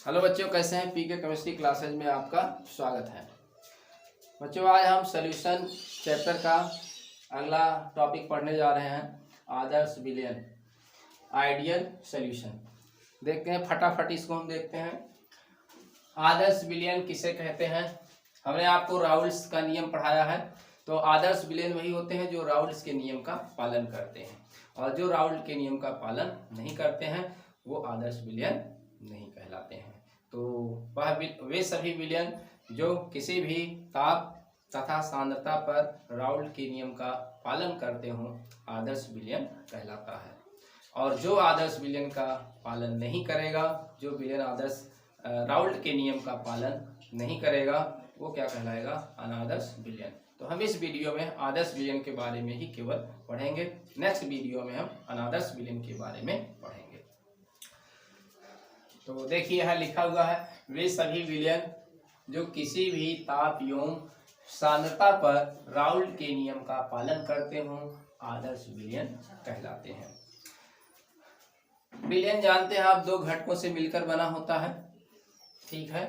Hello बच्चों, कैसे हैं? पीके केमिस्ट्री क्लासेज में आपका स्वागत है। बच्चों, आज हम सॉल्यूशन चैप्टर का अगला टॉपिक पढ़ने जा रहे हैं, आदर्श विलयन, आइडियल सॉल्यूशन। देखते हैं फटाफट इसको हम देखते हैं। आदर्श विलयन किसे कहते हैं? हमने आपको राउल्स का नियम पढ़ाया है। तो आदर्श विलयन वही होते हैं जो राउल्स के नियम का पालन करते हैं, और जो राउल्स के नियम का पालन नहीं करते हैं वो आदर्श विलयन नहीं कहलाते हैं। तो वह वे सभी विलयन जो किसी भी ताप तथा सांद्रता पर राउल्ट के नियम का पालन करते हों, आदर्श विलयन कहलाता है। और जो आदर्श विलयन का पालन नहीं करेगा, जो विलयन आदर्श राउल्ट के नियम का पालन नहीं करेगा, वो क्या कहलाएगा? अनादर्श विलयन। तो हम इस वीडियो में आदर्श विलयन के बारे में ही केवल पढ़ेंगे। नेक्स्ट वीडियो में हम अनादर्श विलयन के बारे में पढ़ेंगे। तो देखिए यहाँ लिखा हुआ है, वे सभी विलयन जो किसी भी ताप एवं सांद्रता पर राउल्ट के नियम का पालन करते हों, आदर्श विलयन कहलाते हैं। विलयन जानते हैं आप, दो घटकों से मिलकर बना होता है, ठीक है।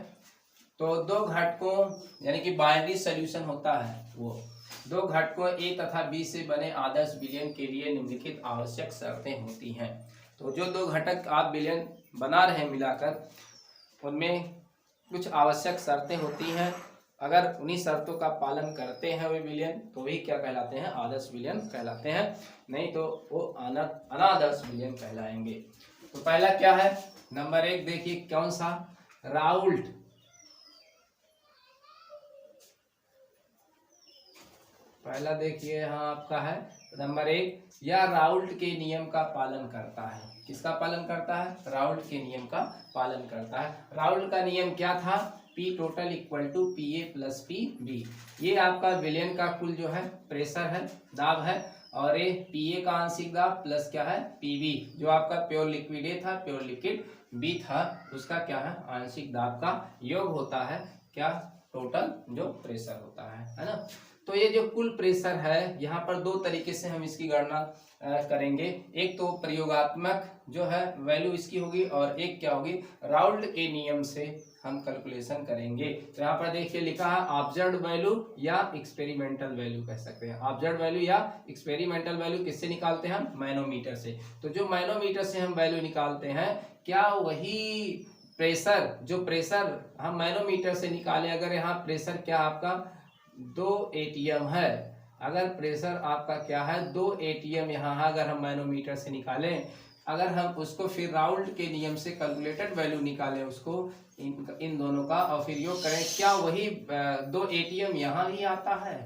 तो दो घटकों यानी कि बाइनरी सॉल्यूशन होता है, वो दो घटकों ए तथा बी से बने आदर्श विलयन के लिए निम्नलिखित आवश्यक शर्तें होती हैं। तो जो दो घटक आप विलयन बना रहे हैं मिलाकर, उनमें कुछ आवश्यक शर्तें होती हैं। अगर उन्हीं शर्तों का पालन करते हैं वे विलयन, तो वही क्या कहलाते हैं? आदर्श विलयन कहलाते हैं। नहीं तो वो अनादर्श विलयन कहलाएंगे। तो पहला क्या है? नंबर 1 देखिए, कौन सा? राउल्ट। पहला देखिए यहाँ आपका है नंबर 1, या राउल्ट के नियम का पालन करता है। किसका पालन करता है? राउल्ट के नियम का पालन करता है। राउल्ट का नियम क्या था? P total equal to PA plus PB। ये आपका विलयन का कुल जो है प्रेशर है, दाब है, और ये PA का आंशिक दाब प्लस क्या है? PB, जो आपका प्योर लिक्विड A था, प्योर लिक्विड B था, उसका क्या है? आंशिक दाब का योग होता है क्या? टोटल जो प्रेशर होता है ना। तो ये जो कुल प्रेशर है, यहाँ पर दो तरीके से हम इसकी गणना करेंगे। एक तो प्रयोगात्मक जो है वैल्यू इसकी होगी, और एक क्या होगी? राउल्ट के नियम से हम कैलकुलेशन करेंगे। तो यहाँ पर देखिए लिखा है ऑब्जर्व्ड वैल्यू या एक्सपेरिमेंटल वैल्यू कह सकते हैं। ऑब्जर्व्ड वैल्यू या एक्सपेरिमेंटल वैल्यू किससे निकालते हैं हम? मैनोमीटर से। तो जो मैनोमीटर से हम वैल्यू निकालते हैं, क्या वही प्रेशर, जो प्रेशर हम मैनोमीटर से निकाले, अगर यहाँ प्रेशर क्या आपका 2 atm है, अगर प्रेशर आपका क्या है 2 atm यहाँ अगर हम मैनोमीटर से निकालें, अगर हम उसको फिर राउल्ट के नियम से कैलकुलेटेड वैल्यू निकालें उसको इन दोनों का, और फिर योग करें, क्या वही 2 atm यहाँ भी आता है?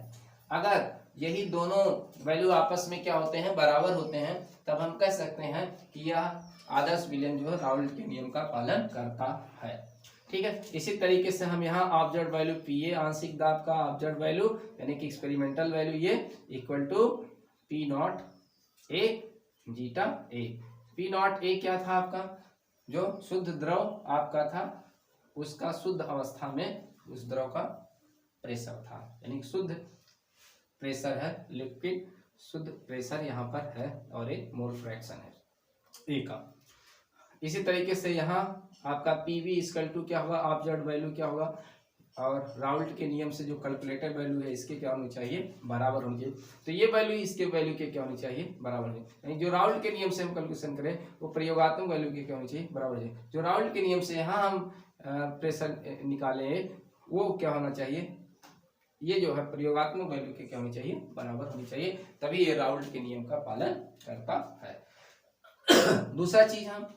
अगर यही दोनों वैल्यू आपस में क्या होते हैं? बराबर होते हैं, तब हम कह सकते हैं कि यह आदर्श विलयन जो है राउल्ट के नियम का पालन करता है, ठीक है। इसी तरीके से हम यहाँ ऑब्जर्व वैल्यू PA आंशिक दाब का ऑब्जर्व वैल्यू यानी कि एक्सपेरिमेंटल वैल्यू, ये equal to P naught A zeta A। P naught A क्या था आपका? जो शुद्ध द्रव आपका था, उसका शुद्ध अवस्था में उस द्रव का प्रेशर था, यानी शुद्ध प्रेशर है, लिक्विड शुद्ध प्रेशर यहाँ पर है, और एक मोल फ्रैक्शन है A का। इसी तरीके से यहाँ आपका PV इक्वल टू क्या होगा? ऑब्जर्व्ड वैल्यू क्या होगा? और राउल्ट के नियम से जो कैलकुलेटेड वैल्यू है इसके क्या होनी चाहिए? बराबर होनी चाहिए। तो ये वैल्यू इसके वैल्यू के क्या होनी चाहिए? बराबर होनी चाहिए। यानी जो राउल्ट के नियम से हम कैलकुलेशन करें वो प्रयोगात्मक वैल्यू के क्या होनी चाहिए? बराबर होनी चाहिए। जो राउल्ट के नियम से यहाँ हम प्रेशर निकाले वो क्या होना चाहिए? ये जो है प्रयोगात्मक वैल्यू के क्या होनी चाहिए? बराबर होनी चाहिए, तभी ये राउल्ट के नियम का पालन करता है। दूसरा चीज हम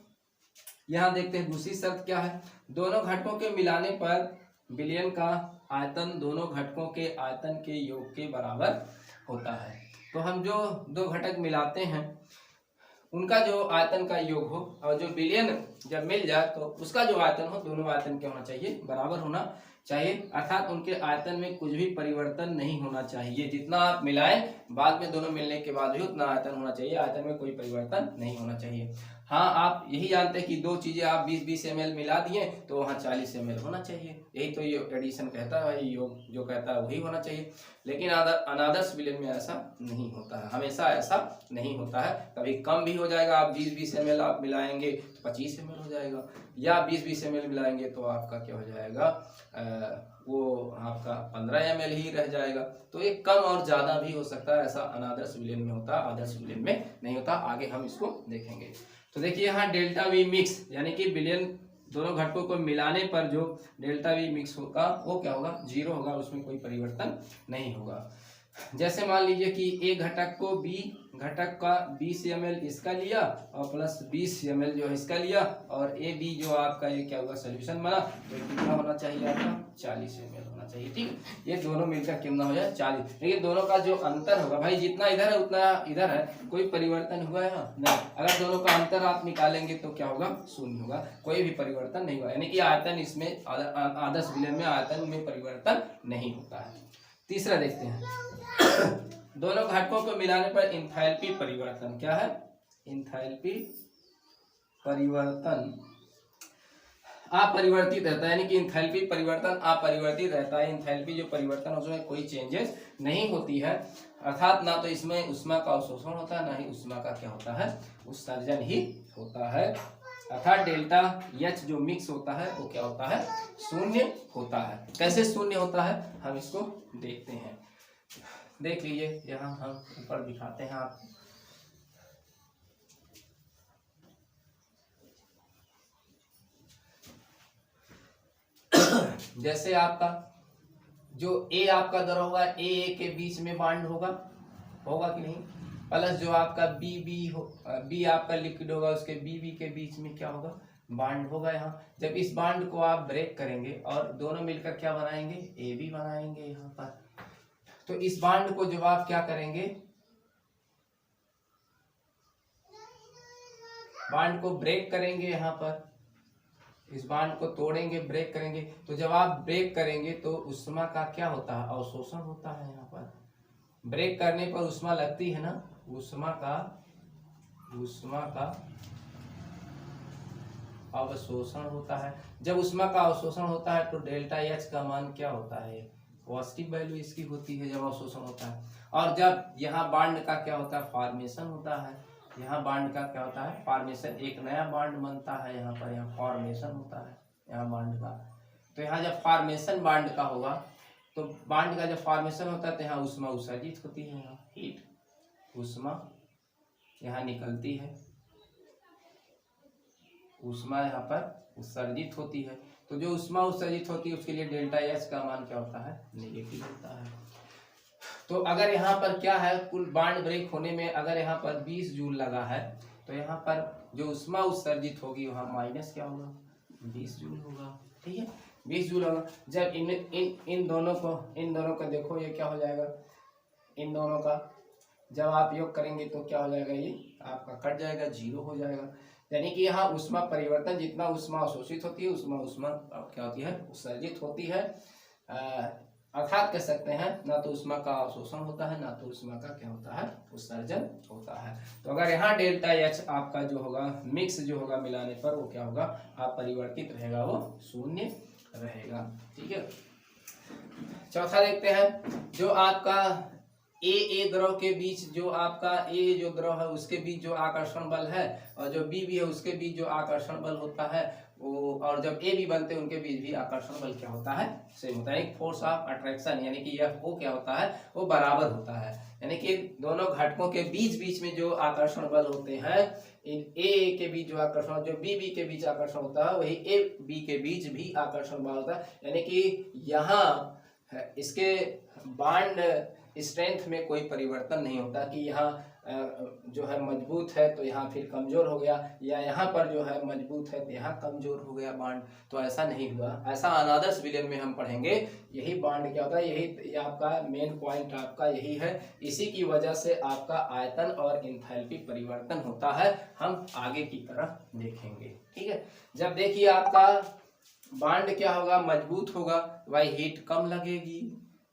यहाँ देखते हैं, दूसरी शर्त क्या है? दोनों घटकों के मिलाने पर विलयन का आयतन दोनों घटकों के आयतन के योग के बराबर होता है। तो हम जो दो घटक मिलाते हैं उनका जो आयतन का योग हो, और जो विलयन जब मिल जाए तो उसका जो आयतन हो, दोनों आयतन क्या होना चाहिए? बराबर होना चाहिए। अर्थात उनके आयतन में कुछ भी परिवर्तन नहीं होना चाहिए। जितना आप मिलाएं बाद में दोनों मिलने के बाद भी उतना आयतन होना चाहिए, आयतन में कोई परिवर्तन नहीं होना चाहिए। हाँ, आप यही जानते हैं कि दो चीजें आप 20-20 ml मिला दिए तो वहाँ 40 ml होना चाहिए, यही तो ये एडिशन कहता है, योग जो कहता है वही होना चाहिए। लेकिन अनादर्श विलयन में ऐसा नहीं होता है, हमेशा ऐसा नहीं होता है। कभी कम भी हो जाएगा, आप 20-20 ml आप मिलाएंगे तो 25 ml हो जाएगा, या 20-20 ml मिलाएंगे तो आपका क्या हो जाएगा, वो आपका 15 ml ही रह जाएगा। तो ये कम और ज्यादा भी हो सकता है, ऐसा अनादर्श विलयन में होता है, आदर्श विलयन में नहीं होता। आगे हम इसको देखेंगे। तो देखिए यहाँ डेल्टा वी मिक्स यानी कि विलयन दोनों घटकों को मिलाने पर जो डेल्टा वी मिक्स होगा वो क्या होगा, 0 होगा, उसमें कोई परिवर्तन नहीं होगा। जैसे मान लीजिए कि ए घटक को बी घटक का 20 ml इसका लिया और प्लस 20 ml जो है इसका लिया, और ए बी जो आपका ये क्या होगा सॉल्यूशन बना, तो कितना होना चाहिए आपका 40 ml होना चाहिए। ठीक, ये दोनों मिलकर कितना हो जाए 40। लेकिन दोनों का जो अंतर होगा भाई, जितना इधर है उतना इधर है, कोई परिवर्तन हुआ है यहाँ नहीं। अगर दोनों का अंतर आप निकालेंगे तो क्या होगा, शून्य होगा, कोई भी परिवर्तन नहीं होगा, यानी कि आयतन इसमें आदर्श विलयन में आयतन में परिवर्तन नहीं होता है। तीसरा देखते हैं, दोनों घटकों को मिलाने पर इंथैल्पी परिवर्तन क्या है, इंथैल्पी परिवर्तन अपरिवर्तित रहता है, यानी कि इंथैल्पी परिवर्तन अपरिवर्तित रहता है। इंथैल्पी जो परिवर्तन उसमें कोई चेंजेस नहीं होती है, अर्थात ना तो इसमें ऊष्मा का अवशोषण होता है, ना ही ऊष्मा का क्या होता है, उत्सर्जन ही होता है। अर्थात डेल्टा एच जो मिक्स होता है वो क्या होता है, शून्य होता है। कैसे शून्य होता है हम इसको देखते हैं, देख लीजिए, यहाँ हम ऊपर दिखाते हैं आपको। जैसे आपका जो ए आपका दर होगा, ए के बीच में बांड होगा कि नहीं, प्लस जो आपका बी आपका लिक्विड होगा उसके बी के बीच में क्या होगा, बांड होगा। यहाँ जब इस बांड को आप ब्रेक करेंगे और दोनों मिलकर क्या बनाएंगे, ए बी बनाएंगे यहाँ पर, तो इस बांड को जब आप क्या करेंगे, बांड को ब्रेक करेंगे, यहाँ पर इस बांड को तोड़ेंगे, ब्रेक करेंगे, तो जब आप ब्रेक करेंगे तो ऊष्मा का क्या होता है, अवशोषण होता है। यहाँ पर ब्रेक करने पर ऊष्मा लगती है ना, ऊष्मा का अवशोषण होता है। जब ऊष्मा का अवशोषण होता है तो डेल्टा एच का मान क्या होता है, पॉजिटिव वैल्यू इसकी होती है जब अवशोषण होता है। और जब यहाँ बांड का क्या होता है, फॉर्मेशन होता है, यहाँ बांड का क्या होता है, फॉर्मेशन, एक नया बांड बनता है यहाँ पर, यहाँ फॉर्मेशन होता है यहाँ बांड का। तो यहाँ जब फॉर्मेशन बांड का होगा तो बांड का जब फॉर्मेशन होता है तो यहाँ ऊष्मा उत्सर्जित होती है, यहाँ हीट, ऊष्मा यहाँ निकलती है, ऊष्मा यहाँ पर उत्सर्जित होती है। तो जो ऊष्मा उत्सर्जित होती है उसके लिए डेल्टा एच का मान क्या होता है, नेगेटिव होता है। तो अगर यहाँ पर क्या है, कुल बांड ब्रेक होने में अगर यहाँ पर 20 जूल लगा है तो यहाँ पर जो ऊष्मा उत्सर्जित होगी वहाँ माइनस क्या होगा, 20 जूल होगा। ठीक है, 20 जूल होगा। जब इन दोनों को देखो, ये क्या हो जाएगा, इन दोनों का जब आप योग करेंगे तो क्या हो जाएगा, ये आपका कट जाएगा, 0 हो जाएगा। यानी कि यहाँ ऊष्मा परिवर्तन, जितना ऊष्मा अवशोषित होती है ऊष्मा क्या होती है, उत्सर्जित होती है। अर्थात कह सकते हैं ना तो ऊष्मा का अवशोषण होता है, ना तो ऊष्मा का क्या होता है, उत्सर्जन होता है। तो अगर यहाँ डेल्टा एच आपका जो होगा मिक्स जो होगा मिलाने पर वो क्या होगा, अपरिवर्तित रहेगा, वो शून्य रहेगा। ठीक है, चौथा देखते हैं, जो आपका ए द्रव के बीच, जो आपका ए जो द्रव है उसके बीच जो आकर्षण बल है और जो बी है उसके बीच जो आकर्षण बल होता है वो, और जब ए बी बनते हैं उनके बीच भी आकर्षण बल क्या होता है, सेम होता है। एक फोर्स ऑफ अट्रैक्शन यानी कि यह वो क्या होता है, वो बराबर होता है। यानी कि दोनों घटकों के बीच में जो आकर्षण बल होते हैं, इन ए के बीच जो आकर्षण, जो बी के बीच आकर्षण होता है वही ए बी के बीच भी आकर्षण बल होता है। यानी कि यहाँ इसके बांड स्ट्रेंथ में कोई परिवर्तन नहीं होता कि यहाँ जो है मजबूत है तो यहाँ फिर कमजोर हो गया, या यहाँ पर जो है मजबूत है तो यहाँ कमजोर हो गया बांड, तो ऐसा नहीं हुआ। ऐसा अनादर्श विलयन में हम पढ़ेंगे। यही बांड क्या होता है, यही आपका मेन पॉइंट आपका यही है। इसी की वजह से आपका आयतन और इंथैल्पी परिवर्तन होता है, हम आगे की तरफ देखेंगे। ठीक है, जब देखिए आपका बांड क्या होगा, मजबूत होगा, वही हीट कम लगेगी,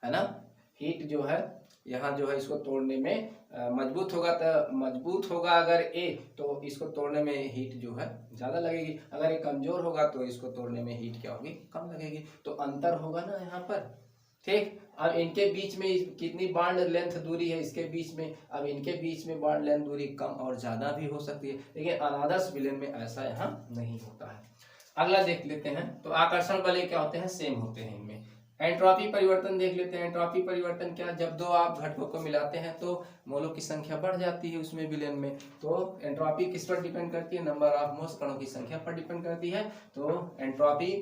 है ना, हीट जो है यहाँ जो है इसको तोड़ने में मजबूत होगा, तो मजबूत होगा अगर ए तो इसको तोड़ने में हीट जो है ज़्यादा लगेगी, अगर ये कमज़ोर होगा तो इसको तोड़ने में हीट क्या होगी, कम लगेगी। तो अंतर होगा ना यहाँ पर, ठीक। अब इनके बीच में कितनी बॉन्ड लेंथ दूरी है इसके बीच में, अब इनके बीच में बॉन्ड लेंथ दूरी कम और ज़्यादा भी हो सकती है, लेकिन अनादर्श विलयन में ऐसा यहाँ नहीं होता है। अगला देख लेते हैं, तो आकर्षण बल क्या होते हैं, सेम होते हैं इनमें। एंट्रोपी परिवर्तन देख लेते हैं। एंट्रोपी परिवर्तन क्या, जब दो आप घटकों को मिलाते हैं तो मोलों की संख्या बढ़ जाती है उसमें विलयन में। तो एंट्रोपी किस पर डिपेंड करती है, नंबर ऑफ मोल्स कणों की संख्या पर डिपेंड करती है। तो एंट्रोपी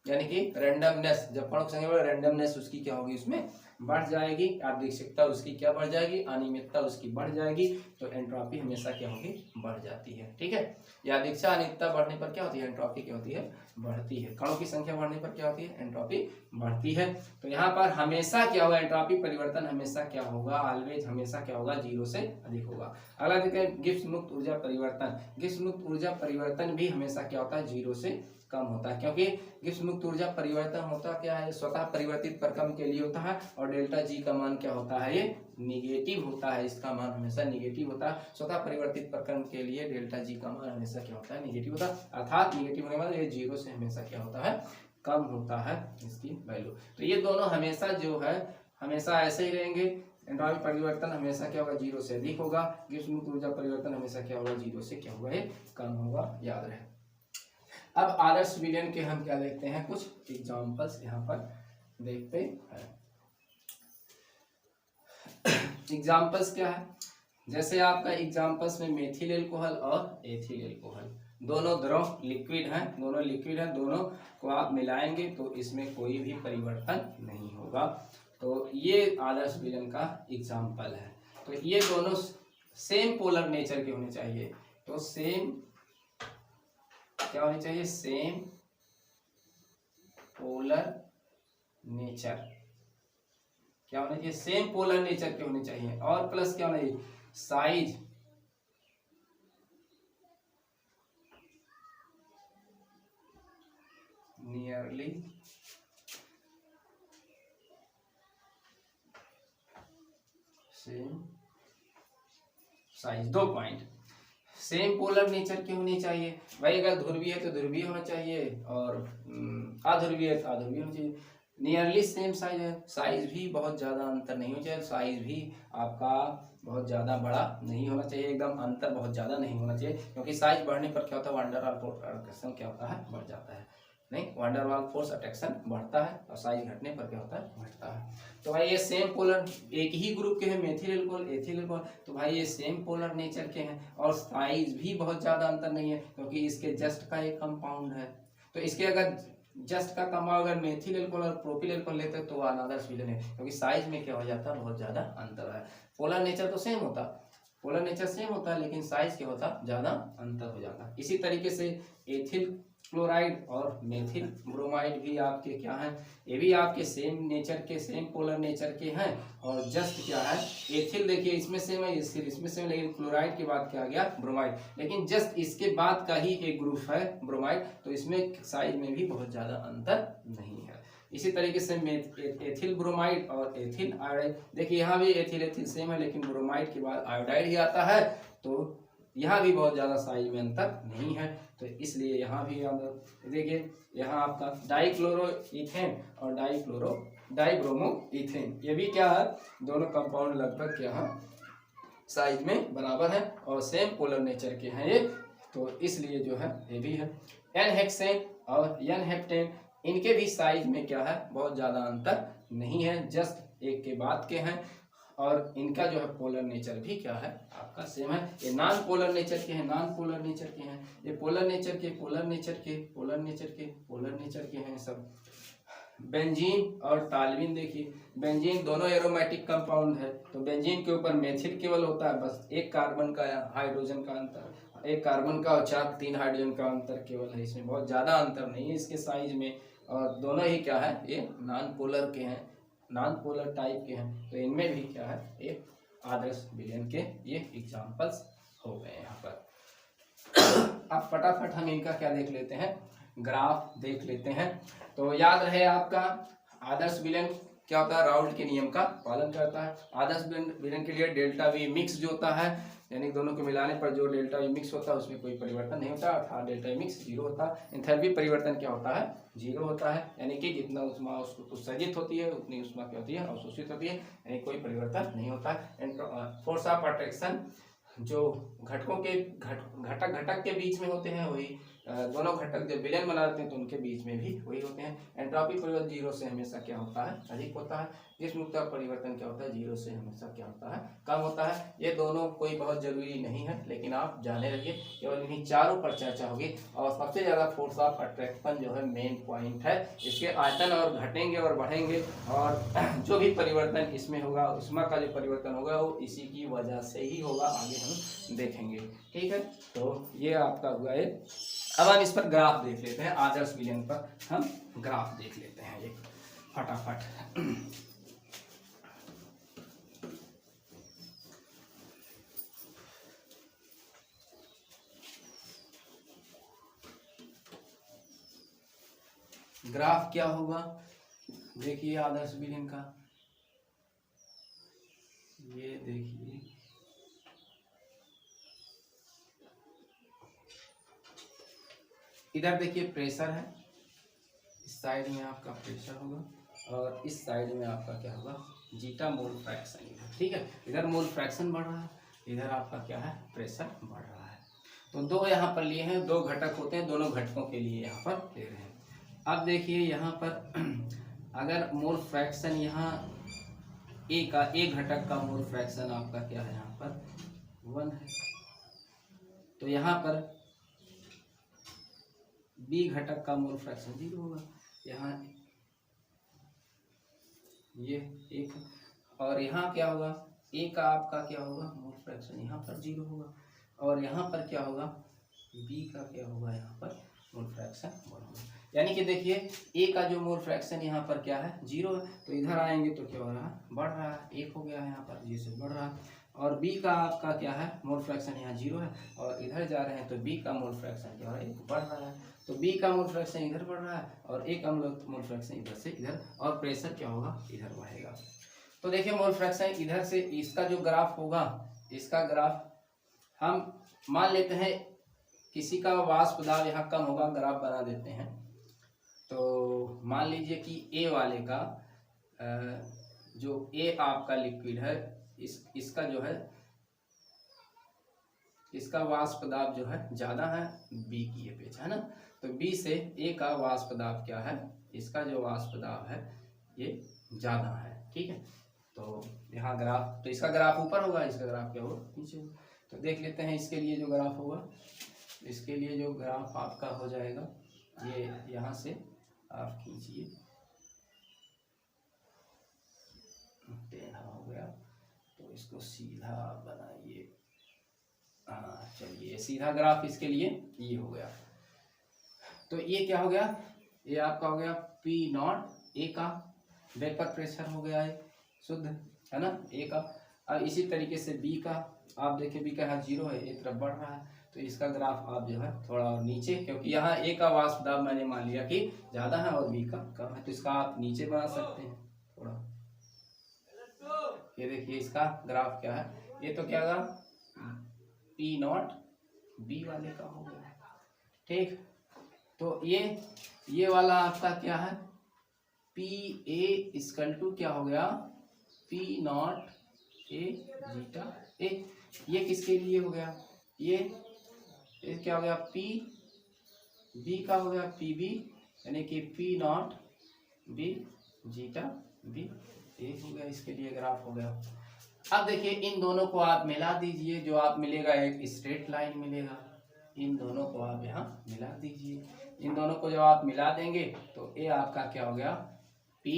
यानी कि रैंडमनेस, जब कणों की संख्या बढ़े रैंडमनेस उसकी क्या होगी, उसमें बढ़ जाएगी, यादृच्छिकता उसकी क्या बढ़ जाएगी, अनियमितता उसकी बढ़ जाएगी। तो एंट्रोपी हमेशा क्या होगी, बढ़ जाती है, ठीक है। यादृच्छिकता अनियमितता बढ़ने पर क्या होती है, एंट्रोपी क्या होती है, बढ़ती है। कणों की संख्या बढ़ने पर क्या होती है, एंट्रोपी बढ़ती है। तो यहाँ पर हमेशा क्या होगा, एंट्रोपी परिवर्तन हमेशा क्या होगा, ऑलवेज हमेशा क्या होगा, 0 से अधिक होगा। अगला देखते हैं गिब्स मुक्त ऊर्जा परिवर्तन। गिब्स मुक्त ऊर्जा परिवर्तन भी हमेशा क्या होता है, 0 से कम होता है, क्योंकि गिब्स मुक्त ऊर्जा परिवर्तन होता क्या है, स्वतः परिवर्तित प्रक्रम के लिए होता है, और डेल्टा जी का मान क्या होता है, ये निगेटिव होता है, इसका मान हमेशा निगेटिव होता है। स्वतः परिवर्तित प्रक्रम के लिए डेल्टा जी का मान हमेशा क्या होता है, निगेटिव होता है, अर्थात निगेटिव होने वाला ये 0 से हमेशा क्या होता है, कम होता है इसकी वैल्यू। तो ये दोनों हमेशा जो है हमेशा ऐसे ही रहेंगे। एंट्रोपी परिवर्तन हमेशा क्या होगा, 0 से अधिक होगा। गिब्स मुक्त ऊर्जा परिवर्तन हमेशा क्या होगा, 0 से क्या होगा, ये कम होगा, याद रहे। अब आदर्श विलयन के हम क्या देखते हैं, कुछ एग्जांपल्स यहाँ पर देखते हैं। एग्जांपल्स क्या है, जैसे आपका एग्जांपल्स में मेथिल एल्कोहल और एथिल एल्कोहल दोनों द्रव लिक्विड हैं, दोनों लिक्विड हैं, दोनों को आप मिलाएंगे तो इसमें कोई भी परिवर्तन नहीं होगा। तो ये आदर्श विलयन का एग्जांपल है। तो ये दोनों सेम पोलर नेचर के होने चाहिए। तो सेम क्या होनी चाहिए, सेम पोलर नेचर क्या होना चाहिए, सेम पोलर नेचर के होने चाहिए। और प्लस क्या होना चाहिए, size nearly same size. 2 point same polar nature के होने चाहिए भाई। अगर ध्रुवीय है तो ध्रुवीय होना चाहिए, और अध्रुवीय है तो अध्रुवीय होना चाहिए। नियरली सेम साइज है, साइज भी बहुत ज़्यादा अंतर नहीं होना चाहिए, साइज भी आपका बहुत ज़्यादा बड़ा नहीं होना चाहिए, एकदम अंतर बहुत ज़्यादा नहीं होना चाहिए, क्योंकि साइज बढ़ने पर क्या होता है, वंडर वाल फोर्स अट्रैक्शन क्या होता है, बढ़ जाता है। नहीं, वंडर वाल फोर्स अट्रैक्शन बढ़ता है और साइज घटने पर क्या होता है, घटता है। तो भाई ये सेम पोलर एक ही ग्रुप के हैं, मेथिल एल्कोहल एथिल एल्कोहल, तो भाई ये सेम पोलर नेचर के हैं, और साइज भी बहुत ज़्यादा अंतर नहीं है, क्योंकि इसके जस्ट का एक कंपाउंड है। तो इसके अगर जस्ट का कंपाउंड अगर मेथिल एल्कोहल और प्रोपिल एल्कोहल लेते हैं तो आदर्श विलयन है, क्योंकि साइज में क्या हो जाता है, बहुत ज़्यादा अंतर है। पोलर नेचर तो सेम होता, पोलर नेचर सेम होता है, लेकिन साइज क्या होता, ज़्यादा अंतर हो जाता है। इसी तरीके से एथिल क्लोराइड और मेथिल ब्रोमाइड भी आपके क्या हैं, ये भी आपके सेम नेचर के, सेम पोलर नेचर के हैं, और जस्ट क्या है, एथिल देखिए इसमें सेम है, इसमें सेम, लेकिन क्लोराइड के बाद क्या आ गया, ब्रोमाइड, लेकिन जस्ट इसके बाद का ही एक ग्रुप है ब्रोमाइड, तो इसमें साइज में भी बहुत ज़्यादा अंतर नहीं है। इसी तरीके से एथिल ब्रोमाइड और एथिल आयोडाइड, देखिए यहाँ भी एथिल एथिल सेम है, लेकिन ब्रोमाइड के बाद आयोडाइड ही आता है, तो यहाँ भी बहुत ज़्यादा साइज में अंतर नहीं है। तो इसलिए यहाँ भी हम देखिए, यहाँ आपका डाइक्लोरो इथेन और डाइब्रोमो इथेन, ये भी क्या है, दोनों कंपाउंड लगभग क्या है, साइज में बराबर है और सेम पोलर नेचर के हैं ये, तो इसलिए जो है ये भी है। एन हेक्सेन और एन हेप्टेन, इनके भी साइज में क्या है, बहुत ज़्यादा अंतर नहीं है, जस्ट एक के बाद के हैं, और इनका जो है पोलर नेचर भी क्या है, आपका सेम है। ये नॉन पोलर नेचर के हैं, नॉन पोलर नेचर के हैं, ये पोलर नेचर के, पोलर नेचर के, पोलर नेचर के, पोलर नेचर के हैं सब। बेंजीन और टालविन देखिए, बेंजीन दोनों एरोमेटिक कंपाउंड है, तो बेंजीन के ऊपर मेथिल केवल होता है, बस एक कार्बन का हाइड्रोजन का अंतर, एक कार्बन का और 3 हाइड्रोजन का अंतर केवल है, इसमें बहुत ज़्यादा अंतर नहीं है इसके साइज में, और दोनों ही क्या है, ये नॉन पोलर के हैं, नॉन पोलर टाइप के हैं, तो इनमें भी क्या है, एक आदर्श विलयन के ये एग्जांपल्स हो गए यहाँ पर। अब फटाफट हम इनका क्या देख लेते हैं, ग्राफ देख लेते हैं। तो याद रहे आपका आदर्श विलयन क्या होता है, राउल्ट के नियम का पालन करता है। आदर्श विलयन के लिए डेल्टा वी मिक्स जो होता है, यानी दोनों को मिलाने पर जो डेल्टा वी मिक्स होता है उसमें कोई परिवर्तन नहीं होता, अर्थात डेल्टा वी मिक्स 0 होता है। एंथैल्पी परिवर्तन क्या होता है, 0 होता है, यानी कि जितना ऊष्मा उत्सर्जित होती है उतनी ऊष्मा क्या होती है, अवशोषित होती है, यानी कोई परिवर्तन नहीं होता है। फोर्स ऑफ अट्रैक्शन जो घटकों के घटक के बीच में होते हैं, वही दोनों घटक जब विलयन बनाते हैं तो उनके बीच में भी वही होते हैं। एंट्रोपी परिवर्तन 0 से हमेशा क्या होता है, अधिक होता है। जिस मुक्ता परिवर्तन क्या होता है, 0 से हमेशा क्या होता है, कम होता है। ये दोनों कोई बहुत जरूरी नहीं है, लेकिन आप जाने रहिए, केवल इन्हीं चारों पर चर्चा होगी। और सबसे ज्यादा फोर्स ऑफ अट्रैक्शन जो है मेन पॉइंट है। इसके आयतन और घटेंगे और बढ़ेंगे, और जो भी परिवर्तन इसमें होगा, ऊष्मा का जो परिवर्तन होगा वो इसी की वजह से ही होगा, आगे हम देखेंगे। ठीक है, तो ये आपका हुआ है। अब हम इस पर ग्राफ देख लेते हैं, आदर्श विलयन पर हम ग्राफ देख लेते हैं एक फटाफट। ग्राफ क्या होगा, देखिए आदर्श विलयन का, ये देखिए इधर देखिए प्रेशर है, इस साइड में आपका प्रेशर होगा और इस साइड में आपका क्या होगा, जीटा मोल फ्रैक्शन इधर। ठीक है, इधर मोल फ्रैक्शन बढ़ रहा है, इधर आपका क्या है, प्रेशर बढ़ रहा है। तो दो यहाँ पर लिए हैं, दो घटक होते हैं, दोनों घटकों के लिए यहाँ पर ले रहे हैं। अब देखिए यहाँ पर अगर मोल फ्रैक्शन यहाँ एक घटक का मोल फ्रैक्शन आपका क्या है, यहाँ पर 1 है, तो यहाँ पर बी घटक का मोल फ्रैक्शन 0 होगा। यहाँ ये 1 है, और यहाँ क्या होगा, ए का आपका क्या होगा, मोल फ्रैक्शन यहाँ पर 0 होगा, और यहाँ पर क्या होगा, बी का क्या होगा, यहाँ पर मोल फ्रैक्शन 1 होगा। यानी कि देखिए ए का जो मोल फ्रैक्शन यहाँ पर क्या है, 0 है, तो इधर आएंगे तो क्या हो रहा है, बढ़ रहा है, 1 हो गया है यहाँ पर, 0 से बढ़ रहा है। और बी का आपका क्या है, मोल फ्रैक्शन यहाँ 0 है, और इधर जा रहे हैं तो बी का मोल फ्रैक्शन क्या हो रहा है, बढ़ रहा है। तो बी का मोल फ्रैक्शन इधर बढ़ रहा है और ए का मोल फ्रैक्शन इधर से इधर, और प्रेशर क्या होगा, इधर बढ़ेगा। तो देखिए मोल फ्रैक्शन इधर से, इसका जो ग्राफ होगा, इसका ग्राफ हम मान लेते हैं किसी का वाष्प दाब यहाँ कम होगा, ग्राफ बना देते हैं। तो मान लीजिए कि ए वाले का जो ए आपका लिक्विड है, इसका जो है, इसका वाष्प दाब जो है ज्यादा है बी की अपेक्षा, है ना। तो बी से ए का वाष्प दाब क्या है, इसका जो वाष्प दाब है ये ज्यादा है। ठीक है, तो यहाँ ग्राफ, तो इसका ग्राफ ऊपर होगा, इसका ग्राफ क्या होगा, नीचे होगा। तो देख लेते हैं इसके लिए जो ग्राफ होगा, इसके लिए जो ग्राफ आपका हो जाएगा, ये यहाँ से आप खींचिए, टेढ़ा हो गया तो इसको सीधा बनाइए। हाँ चलिए, सीधा ग्राफ इसके लिए ये हो गया। तो ये क्या हो गया, ये आपका हो गया पी नॉट, ए का वेपर प्रेशर हो गया है शुद्ध, है ना, ए का। अब इसी तरीके से बी का, आप देखिए बी का यहाँ 0 है, एक तरफ बढ़ रहा है, तो इसका ग्राफ आप जो है थोड़ा और नीचे, क्योंकि यहाँ ए का वाष्प दाब मैंने मान लिया कि ज्यादा है और बी का कम है, तो इसका आप नीचे बना सकते हैं थोड़ा। ये देखिए इसका ग्राफ क्या है, ये तो क्या होगा, पी नॉट बी वाले का हो गया। ठीक, तो ये वाला आपका क्या है, पी ए इक्वल टू क्या हो गया, पी नॉट ए जीटा ए। ये किसके लिए हो गया, ये क्या हो गया, पी बी का हो गया पी बी, यानी कि P not B zeta B, A हो गया, इसके लिए ग्राफ हो गया। अब देखिए इन दोनों को आप मिला दीजिए, जो आप मिलेगा एक स्ट्रेट लाइन मिलेगा, इन दोनों को आप यहाँ मिला दीजिए। इन दोनों को जब आप मिला देंगे तो ये आपका क्या हो गया, पी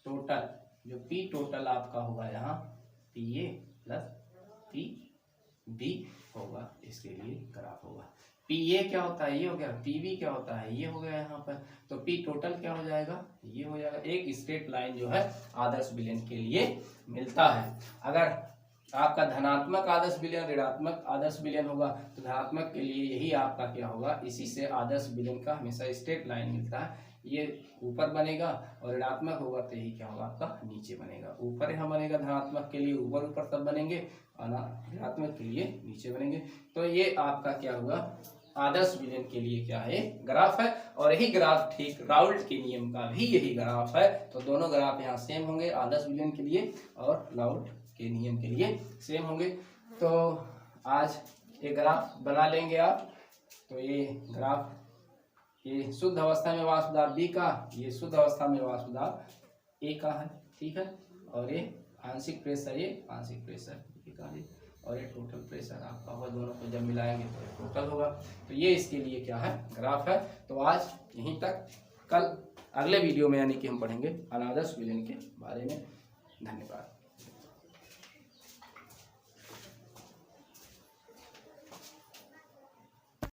टोटल, जो पी टोटल आपका होगा यहाँ P A plus P B होगा, इसके लिए ग्राफ होगा। पी ए क्या होता है, ये हो गया, पी बी क्या होता है, ये हो गया यहाँ पर, तो पी टोटल क्या हो जाएगा, ये हो जाएगा। एक स्ट्रेट लाइन जो है आदर्श विलयन के लिए मिलता है। अगर आपका धनात्मक आदर्श विलयन, ऋणात्मक आदर्श विलयन होगा, तो धनात्मक के लिए यही आपका क्या होगा, इसी से आदर्श विलयन का हमेशा स्ट्रेट लाइन मिलता है, ये ऊपर बनेगा और ऋणात्मक होगा तो यही क्या होगा आपका नीचे बनेगा। ऊपर यहाँ बनेगा धनात्मक के लिए ऊपर ऊपर सब बनेंगे और ऋणात्मक के लिए नीचे बनेंगे। तो ये आपका क्या हुआ आदर्श विलयन के लिए क्या है ग्राफ है। और यही ग्राफ ठीक राउल्ट के नियम का भी यही ग्राफ है। तो दोनों ग्राफ यहाँ सेम होंगे, आदर्श विलयन के लिए और राउल्ट के नियम के लिए सेम होंगे। तो आज ये ग्राफ बना लेंगे आप। तो ये ग्राफ ये शुद्ध अवस्था में वाष्प बी का, ये शुद्ध अवस्था में वाष्प ए का है, ठीक है। और ये आंशिक प्रेशर, ये आंशिक प्रेशर ए का है और ये टोटल प्रेशर आपका होगा। दोनों को जब मिलाएंगे तो ये टोटल होगा। तो ये इसके लिए क्या है ग्राफ है। तो आज यहीं तक, कल अगले वीडियो में यानी कि हम पढ़ेंगे अनादर्श विलयन के बारे में। धन्यवाद।